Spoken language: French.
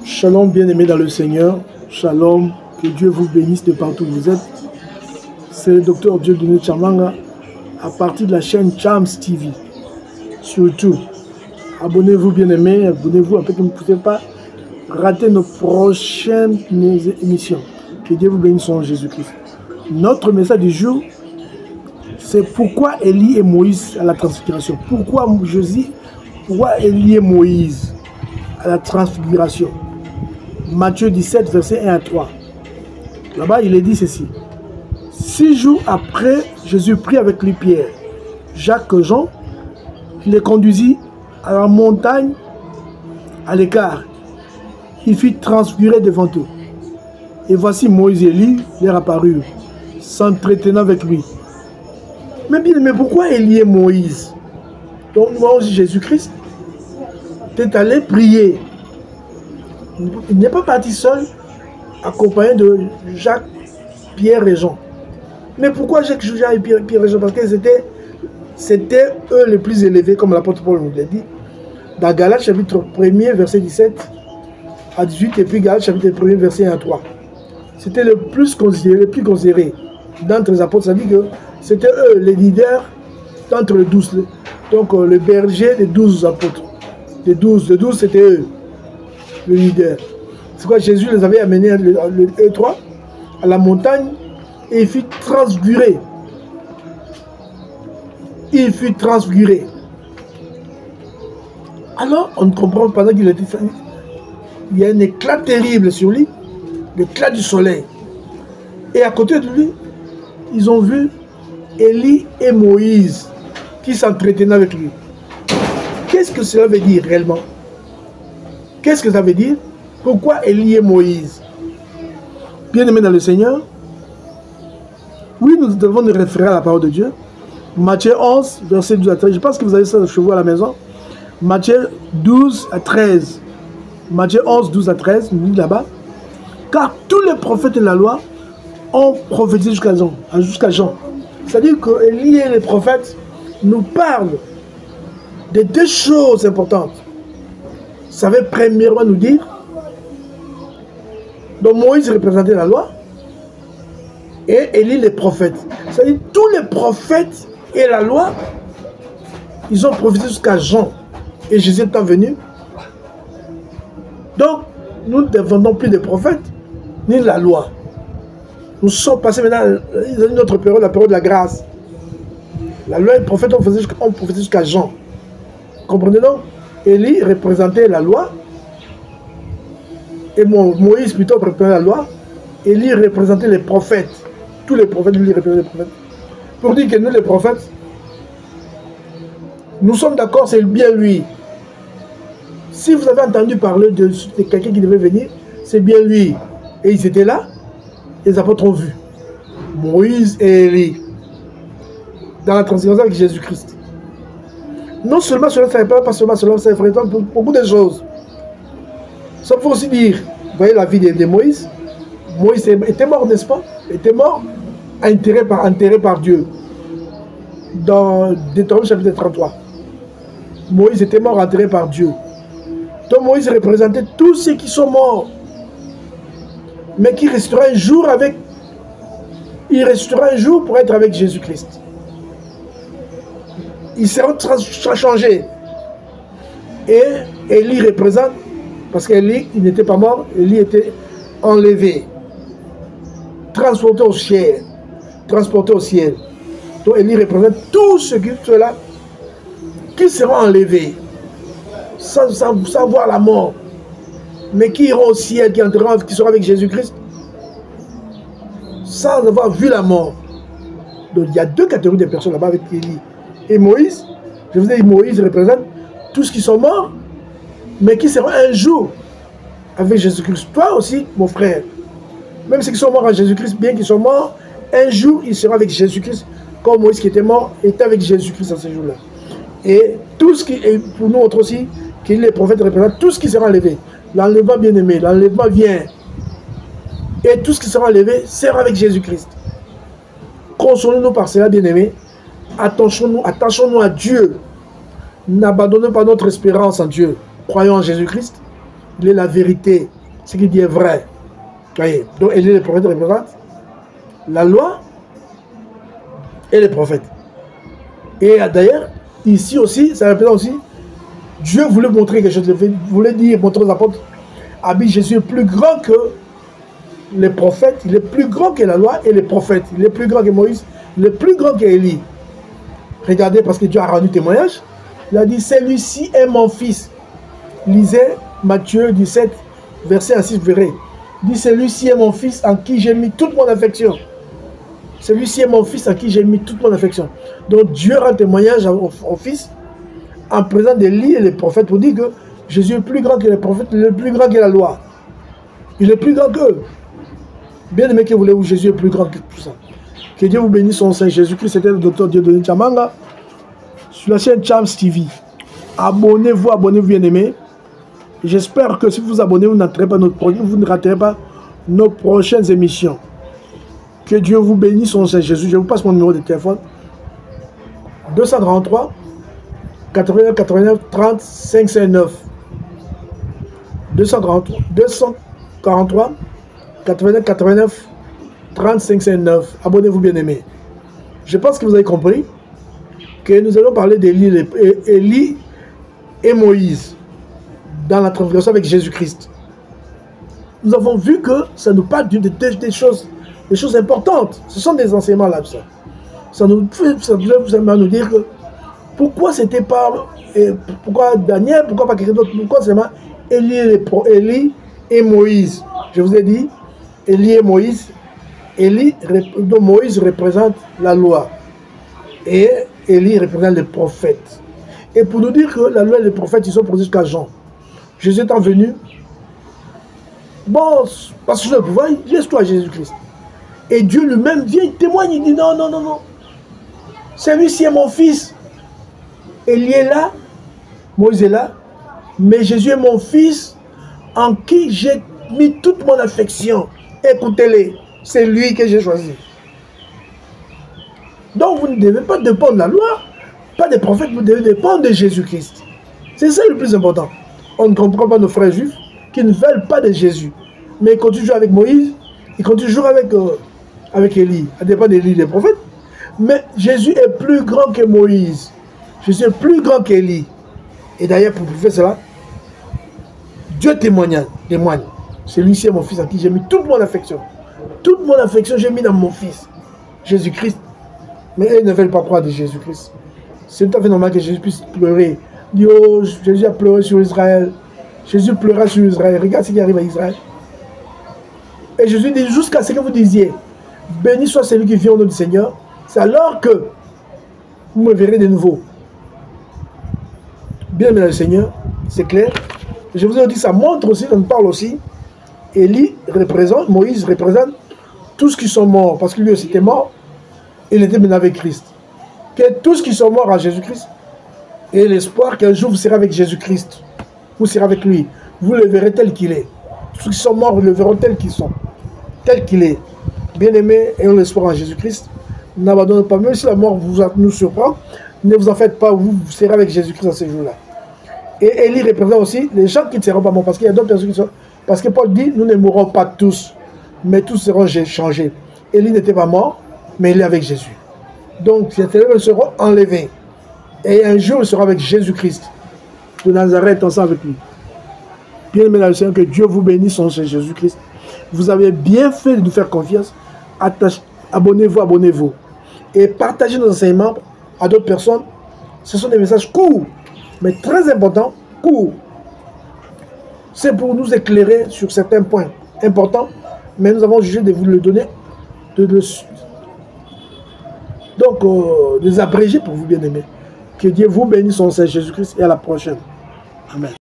Shalom, bien-aimés dans le Seigneur. Shalom, que Dieu vous bénisse de partout où vous êtes. C'est le docteur Dieudonné Tchamanga à partir de la chaîne Chams TV. Surtout, abonnez-vous, bien-aimés, abonnez-vous afin que vous ne puissiez pas rater nos prochaines émissions. Que Dieu vous bénisse en Jésus-Christ. Notre message du jour, c'est pourquoi Élie et Moïse à la transfiguration. Pourquoi Élie et Moïse à la transfiguration. Matthieu 17, verset 1 à 3. Là-bas, il est dit ceci. 6 jours après, Jésus prit avec lui Pierre, Jacques et Jean. Il les conduisit à la montagne, à l'écart. Il fit transfigurer devant eux. Et voici Moïse et Élie leur apparurent, s'entretenant avec lui. Mais bien, mais pourquoi Élie et Moïse? Donc, moi aussi, Jésus-Christ est allé prier. Il n'est pas parti seul, accompagné de Jacques, Pierre et Jean. Mais pourquoi Jacques, et Pierre et Jean? Parce que c'était eux les plus élevés, comme l'apôtre Paul nous l'a dit. Dans Galates chapitre 1er, verset 17 à 18, et puis Galates chapitre 1er, verset 1 à 3. C'était le plus considéré d'entre les apôtres. Ça dit que c'était eux les leaders d'entre les 12. Donc le berger des 12 apôtres. Les 12 c'était eux, le leader. C'est quoi, Jésus les avait amenés, eux trois, à la montagne, et il fut transfiguré. Il fut transfiguré. Alors, on comprend pendant qu'il était, il y a un éclat terrible sur lui, l'éclat du soleil. Et à côté de lui, ils ont vu Élie et Moïse qui s'entretenaient avec lui. Qu'est-ce que cela veut dire réellement? Qu'est-ce que ça veut dire? Pourquoi Élie et Moïse? Bien-aimés dans le Seigneur, oui, nous devons nous référer à la parole de Dieu. Matthieu 11, verset 12 à 13. Je pense que vous avez ça chez vous à la maison. Matthieu 12 à 13. Matthieu 11, 12 à 13, nous dit là-bas. Car tous les prophètes de la loi ont prophétisé jusqu'à Jean. C'est-à-dire que Élie et les prophètes nous parlent de deux choses importantes. Ça veut premièrement nous dire, donc Moïse représentait la loi, et Élie les prophètes. C'est-à-dire tous les prophètes et la loi, ils ont prophétisé jusqu'à Jean. Et Jésus étant venu. Donc, nous ne défendons plus des prophètes, ni de la loi. Nous sommes passés maintenant à une autre période, la période de la grâce. La loi et les prophètes ont prophétisé jusqu'à Jean. Comprenez donc? Élie représentait la loi, et Moïse plutôt représentait la loi. Élie représentait les prophètes. Tous les prophètes, lui représentaient les prophètes. Pour dire que nous, les prophètes, nous sommes d'accord, c'est bien lui. Si vous avez entendu parler de quelqu'un qui devait venir, c'est bien lui. Et ils étaient là, et les apôtres ont vu. Moïse et Élie. Dans la transfiguration avec Jésus-Christ. Non seulement cela ne savait pas seulement cela, ça ferait pour beaucoup de choses. Ça faut aussi dire, vous voyez la vie de Moïse. Moïse était mort, n'est-ce pas? Était mort, enterré par Dieu. Dans Deutéronome chapitre 33. Moïse était mort, enterré par Dieu. Donc Moïse représentait tous ceux qui sont morts. Mais qui restera un jour avec... Il restera un jour pour être avec Jésus-Christ. Ils seront changés. Et Élie représente, parce qu'Élie, il n'était pas mort, Élie était enlevé, transporté au ciel. Transporté au ciel. Donc Élie représente tous ceux-là qui seront enlevés, sans voir la mort, mais qui iront au ciel, qui seront avec Jésus-Christ, sans avoir vu la mort. Donc il y a deux catégories de personnes là-bas avec Élie. Et Moïse, je vous ai dit, Moïse représente tous qui sont morts, mais qui seront un jour avec Jésus-Christ. Toi aussi, mon frère, même ceux qui sont morts à Jésus-Christ, bien qu'ils soient morts, un jour, ils seront avec Jésus-Christ, comme Moïse qui était mort, était avec Jésus-Christ à ce jour-là. Et tout ce qui est pour nous autres aussi, que les prophètes représentent, tout ce qui sera enlevé. L'enlèvement bien-aimé, l'enlèvement vient. Et tout ce qui sera enlevé sera avec Jésus-Christ. Consolons-nous par cela, bien-aimés. Attachons-nous à Dieu. N'abandonnons pas notre espérance en Dieu. Croyons en Jésus-Christ. Il est la vérité. Ce qu'il dit est vrai. Voyez. Donc Élie, le prophète, représente la loi et les prophètes. Et d'ailleurs, ici aussi, ça représente aussi, Dieu voulait montrer quelque chose. Il voulait dire, montrer aux apôtres, Abi, Jésus est plus grand que les prophètes, il est plus grand que la loi et les prophètes. Il est plus grand que Moïse, il est plus grand qu'Élie. Regardez, parce que Dieu a rendu témoignage. Il a dit, celui-ci est mon fils. Lisez Matthieu 17, verset 6, vous verrez. Il dit, celui-ci est mon fils en qui j'ai mis toute mon affection. Celui-ci est mon fils en qui j'ai mis toute mon affection. Donc Dieu rend témoignage au fils en présence d'Élie et les prophètes pour dire que Jésus est plus grand que les prophètes, il est plus grand que la loi. Il est plus grand qu'eux. Bien aimé que voulez-vous, Jésus est plus grand que tout ça. Que Dieu vous bénisse, son Saint Jésus-Christ. C'était le docteur Dieudonné Tchamanga sur la chaîne Chams TV. Abonnez-vous, bien aimé. J'espère que si vous vous abonnez, vous ne raterez pas nos prochaines émissions. Que Dieu vous bénisse, son Saint Jésus. Je vous passe mon numéro de téléphone. 233 89 89 30 559. 243 89 89 30 559. Abonnez-vous, bien aimé. Je pense que vous avez compris que nous allons parler d'Élie et Moïse dans la transgression avec Jésus-Christ. Nous avons vu que ça nous parle des choses importantes. Ce sont des enseignements là. Ça nous dire que pourquoi c'était pas pourquoi Daniel, pourquoi pas quelqu'un d'autre, pourquoi seulement Élie et Moïse. Je vous ai dit Élie et Moïse. Moïse représente la loi et Élie représente les prophètes. Et pour nous dire que la loi et les prophètes, ils sont produits jusqu'à Jean. Jésus étant venu, bon, parce que je le pouvoir, laisse-toi à Jésus-Christ. Et Dieu lui-même vient, il témoigne, il dit non, non, non, non. Celui-ci est mon fils. Élie est là, Moïse est là, mais Jésus est mon fils en qui j'ai mis toute mon affection. Écoutez-les, c'est lui que j'ai choisi. Donc vous ne devez pas dépendre de la loi, pas des prophètes, vous devez dépendre de Jésus-Christ. C'est ça le plus important. On ne comprend pas nos frères juifs qui ne veulent pas de Jésus. Mais ils continuent toujours avec Moïse, ils continuent toujours avec Élie, à dépend d'Élie des prophètes. Mais Jésus est plus grand que Moïse. Jésus est plus grand qu'Élie. Et d'ailleurs, pour prouver cela, Dieu témoigne. Celui-ci est mon fils en qui j'ai mis toute mon affection. Toute mon affection, j'ai mis dans mon fils, Jésus-Christ. Mais ils ne veulent pas croire de Jésus-Christ. C'est tout à fait normal que Jésus puisse pleurer. Dit, oh, Jésus a pleuré sur Israël. Jésus pleura sur Israël. Regarde ce qui arrive à Israël. Et Jésus dit, jusqu'à ce que vous disiez, béni soit celui qui vient au nom du Seigneur. C'est alors que vous me verrez de nouveau. Bien aimé le Seigneur, c'est clair. Je vous ai dit, ça montre aussi, on parle aussi. Élie représente, Moïse représente tous qui sont morts, parce que lui aussi était mort, il était maintenant avec Christ. Que tous qui sont morts à Jésus-Christ, et l'espoir qu'un jour vous serez avec Jésus-Christ, vous serez avec lui, vous le verrez tel qu'il est. Tous qui sont morts, vous le verront tel qu'ils sont, tel qu'il est. Bien-aimés, ayons l'espoir en Jésus-Christ. N'abandonnez pas, même si la mort nous surprend, ne vous en faites pas, vous serez avec Jésus-Christ dans ces jours-là. Et Élie représente aussi les gens qui ne seront pas morts, parce qu'il y a d'autres personnes qui sont... Parce que Paul dit, nous ne mourrons pas tous, mais tous seront changés. Élie n'était pas mort, mais il est avec Jésus. Donc, ces ténèbres seront enlevés. Et un jour, il sera avec Jésus-Christ de Nazareth, ensemble avec lui. Bien aimé dans le Seigneur, que Dieu vous bénisse, son Seigneur Jésus-Christ. Vous avez bien fait de nous faire confiance. Abonnez-vous. Et partagez nos enseignements à d'autres personnes. Ce sont des messages courts, mais très importants, courts. C'est pour nous éclairer sur certains points importants, mais nous avons jugé de vous le donner, de les abréger pour vous bien aimer. Que Dieu vous bénisse, son Seigneur Jésus-Christ, et à la prochaine. Amen.